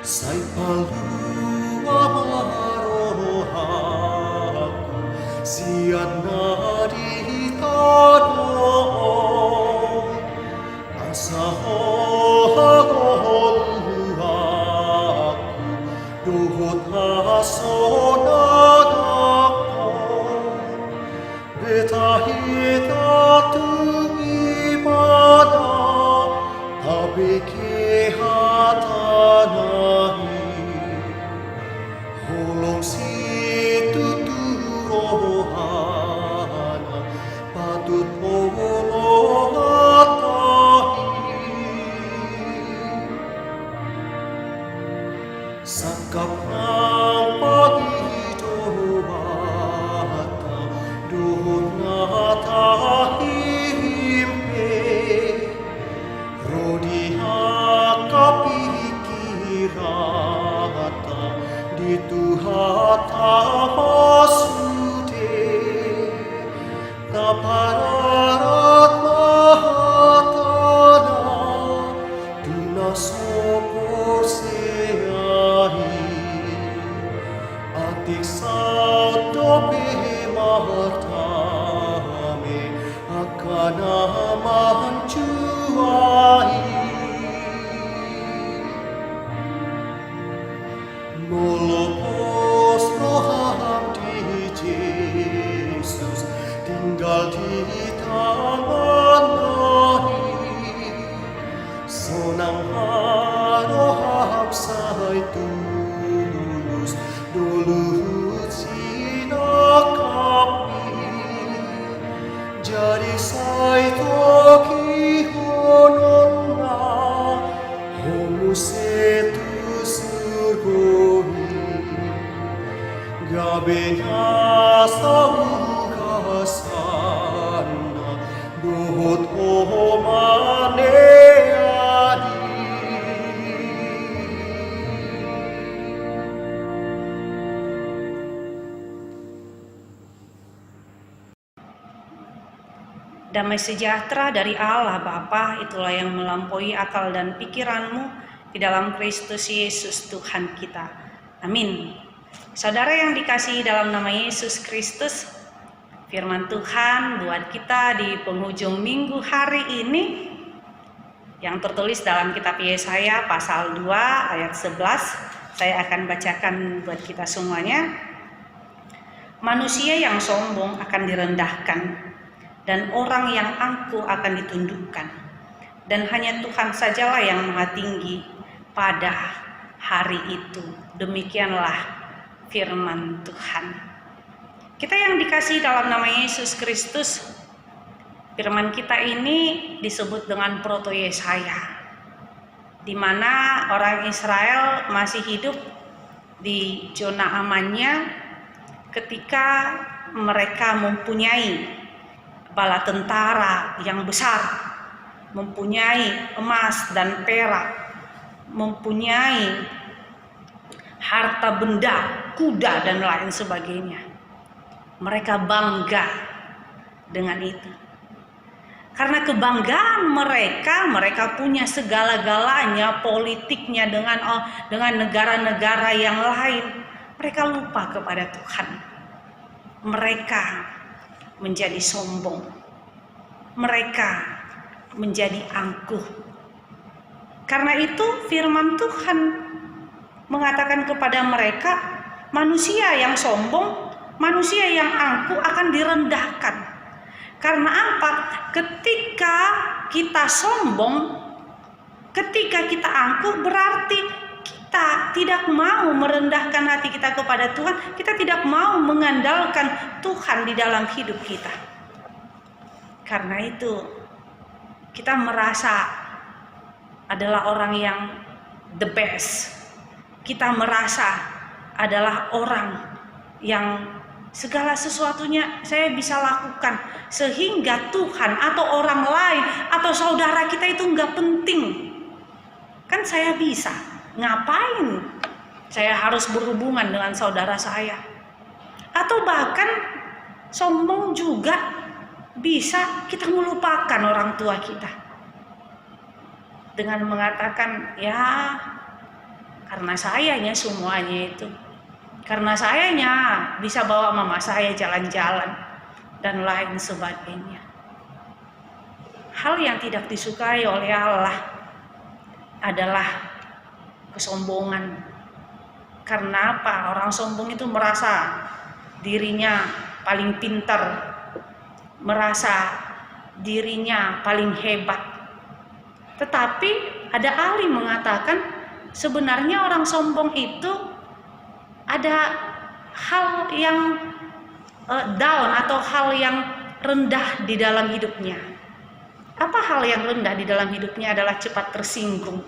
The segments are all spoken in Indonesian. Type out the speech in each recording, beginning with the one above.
Sai palua marohaku sian nadi tanong asa hohagoluhaku duhut hasonanako betahita tungimana tabike hatanahi holong situ turohana patut holong atahi sakap ng paghidoata duhut natahimpe rodiha kapikirata dituhata masude kapararat mahatana tunasopor seahi atik sautope mahatame akana mancuahi molopos roham di Yesus tinggal di tangan nahi sonang haroham sai tulus dulu sinakapi jadi sai toki hononna homo setus surgoi gabenya saukasana dohot omane adi. Damai sejahtera dari Allah Bapa, itulah yang melampaui akal dan pikiranmu di dalam Kristus Yesus Tuhan kita. Amin. Saudara yang dikasihi dalam nama Yesus Kristus, firman Tuhan buat kita di penghujung minggu hari ini yang tertulis dalam kitab Yesaya pasal 2 ayat 11. Saya akan bacakan buat kita semuanya. Manusia yang sombong akan direndahkan, dan orang yang angkuh akan ditundukkan, dan hanya Tuhan sajalah yang maha tinggi pada hari itu. Demikianlah firman Tuhan. Kita yang dikasihi dalam nama Yesus Kristus, firman kita ini disebut dengan proto Yesaya, di mana orang Israel masih hidup di zona amannya ketika mereka mempunyai bala tentara yang besar, mempunyai emas dan perak, mempunyai harta benda, kuda dan lain sebagainya. Mereka bangga dengan itu. Karena kebanggaan mereka punya segala-galanya, politiknya dengan negara-negara yang lain. Mereka lupa kepada Tuhan. Mereka menjadi sombong, mereka menjadi angkuh. Karena itu firman Tuhan mengatakan kepada mereka, manusia yang sombong, manusia yang angkuh akan direndahkan. Karena apa? Ketika kita sombong, ketika kita angkuh, berarti kita tidak mau merendahkan hati kita kepada Tuhan. Kita tidak mau mengandalkan Tuhan di dalam hidup kita. Karena itu kita merasa adalah orang yang the best. Kita merasa adalah orang yang segala sesuatunya saya bisa lakukan, sehingga Tuhan atau orang lain atau saudara kita itu nggak penting. Kan saya bisa, ngapain saya harus berhubungan dengan saudara saya? Atau bahkan sombong juga bisa kita melupakan orang tua kita dengan mengatakan, ya Karena sayanya semuanya itu. Karena sayanya bisa bawa mama saya jalan-jalan dan lain sebagainya. Hal yang tidak disukai oleh Allah adalah kesombongan. Karena apa? Orang sombong itu merasa dirinya paling pintar, merasa dirinya paling hebat. Tetapi ada ahli mengatakan sebenarnya orang sombong itu ada hal yang down atau hal yang rendah di dalam hidupnya. Apa hal yang rendah di dalam hidupnya? Adalah cepat tersinggung,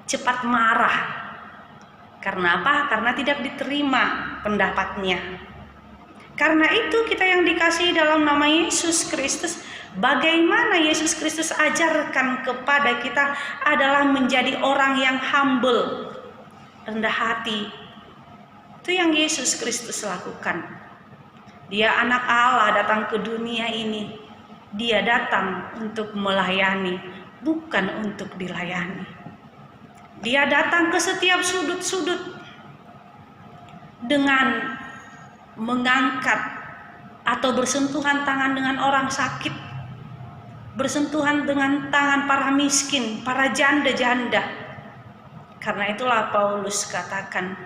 cepat marah. Karena apa? Karena tidak diterima pendapatnya. Karena itu kita yang dikasihi dalam nama Yesus Kristus, bagaimana Yesus Kristus ajarkan kepada kita adalah menjadi orang yang humble, rendah hati. Itu yang Yesus Kristus lakukan. Dia anak Allah datang ke dunia ini. Dia datang untuk melayani, bukan untuk dilayani. Dia datang ke setiap sudut-sudut dengan mengangkat atau bersentuhan tangan dengan orang sakit, bersentuhan dengan tangan para miskin, para janda-janda. Karena itulah Paulus katakan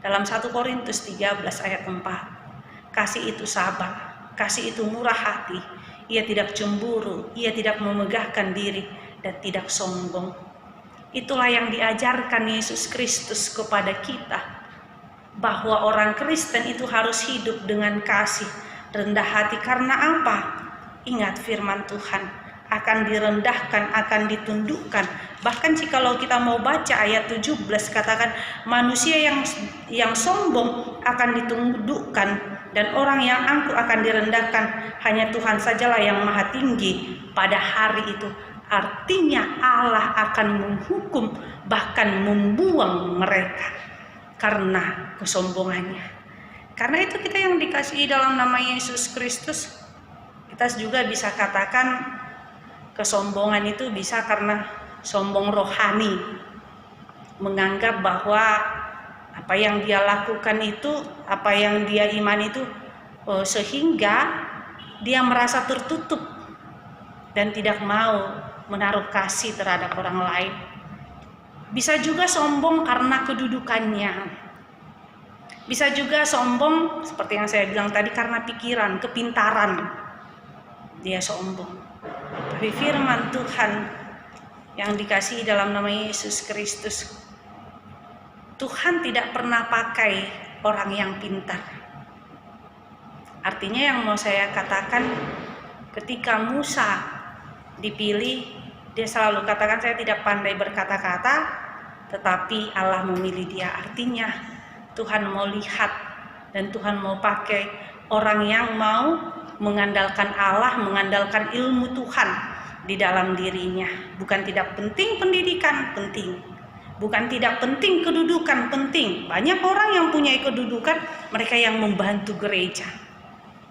dalam 1 Korintus 13 ayat 4, kasih itu sabar, kasih itu murah hati, ia tidak cemburu, ia tidak memegahkan diri dan tidak sombong. Itulah yang diajarkan Yesus Kristus kepada kita, bahwa orang Kristen itu harus hidup dengan kasih, rendah hati. Karena apa? Ingat firman Tuhan, akan direndahkan, akan ditundukkan. Bahkan jikalau kita mau baca ayat 17, katakan manusia yang sombong akan ditundukkan dan orang yang angkuh akan direndahkan. Hanya Tuhan sajalah yang maha tinggi pada hari itu. Artinya Allah akan menghukum, bahkan membuang mereka karena kesombongannya. Karena itu kita yang dikasihi dalam nama Yesus Kristus, kita juga bisa katakan kesombongan itu bisa karena sombong rohani, menganggap bahwa apa yang dia lakukan itu, apa yang dia iman itu, sehingga dia merasa tertutup dan tidak mau menaruh kasih terhadap orang lain. Bisa juga sombong karena kedudukannya. Bisa juga sombong seperti yang saya bilang tadi karena pikiran, kepintaran. Dia sombong. Tapi firman Tuhan yang dikasihi dalam nama Yesus Kristus, Tuhan tidak pernah pakai orang yang pintar. Artinya yang mau saya katakan, ketika Musa dipilih, dia selalu katakan saya tidak pandai berkata-kata, tetapi Allah memilih dia. Artinya Tuhan mau lihat dan Tuhan mau pakai orang yang mau mengandalkan Allah, mengandalkan ilmu Tuhan di dalam dirinya. Bukan tidak penting pendidikan, penting. Bukan tidak penting kedudukan, penting. Banyak orang yang punya kedudukan, mereka yang membantu gereja.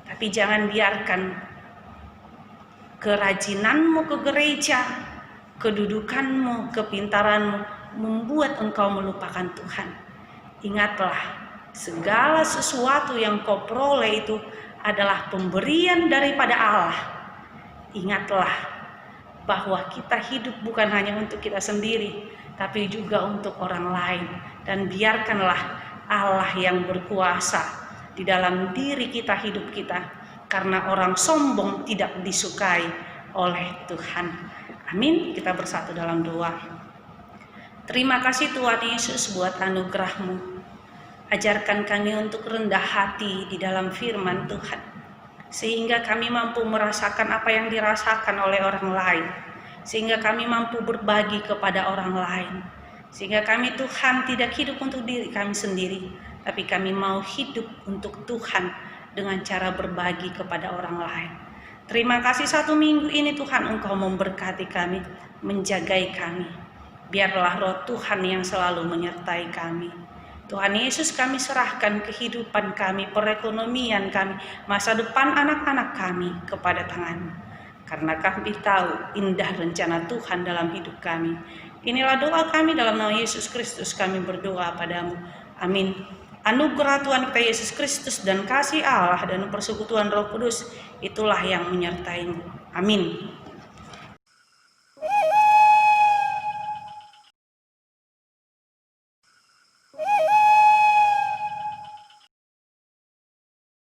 Tapi jangan biarkan kerajinanmu ke gereja, kedudukanmu, kepintaranmu membuat engkau melupakan Tuhan. Ingatlah, segala sesuatu yang kau peroleh itu adalah pemberian daripada Allah. Ingatlah bahwa kita hidup bukan hanya untuk kita sendiri, tapi juga untuk orang lain. Dan biarkanlah Allah yang berkuasa di dalam diri kita, hidup kita. Karena orang sombong tidak disukai oleh Tuhan. Amin. Kita bersatu dalam doa. Terima kasih Tuhan Yesus buat anugerah-Mu. Ajarkan kami untuk rendah hati di dalam firman Tuhan, sehingga kami mampu merasakan apa yang dirasakan oleh orang lain, sehingga kami mampu berbagi kepada orang lain, sehingga kami Tuhan tidak hidup untuk diri kami sendiri, tapi kami mau hidup untuk Tuhan dengan cara berbagi kepada orang lain. Terima kasih 1 minggu ini Tuhan, Engkau memberkati kami, menjagai kami. Biarlah roh Tuhan yang selalu menyertai kami. Tuhan Yesus, kami serahkan kehidupan kami, perekonomian kami, masa depan anak-anak kami kepada tangan-Mu. Karena kami tahu indah rencana Tuhan dalam hidup kami. Inilah doa kami dalam nama Yesus Kristus kami berdoa padamu. Amin. Anugerah Tuhan kita Yesus Kristus dan kasih Allah dan persekutuan Roh Kudus itulah yang menyertaimu. Amin.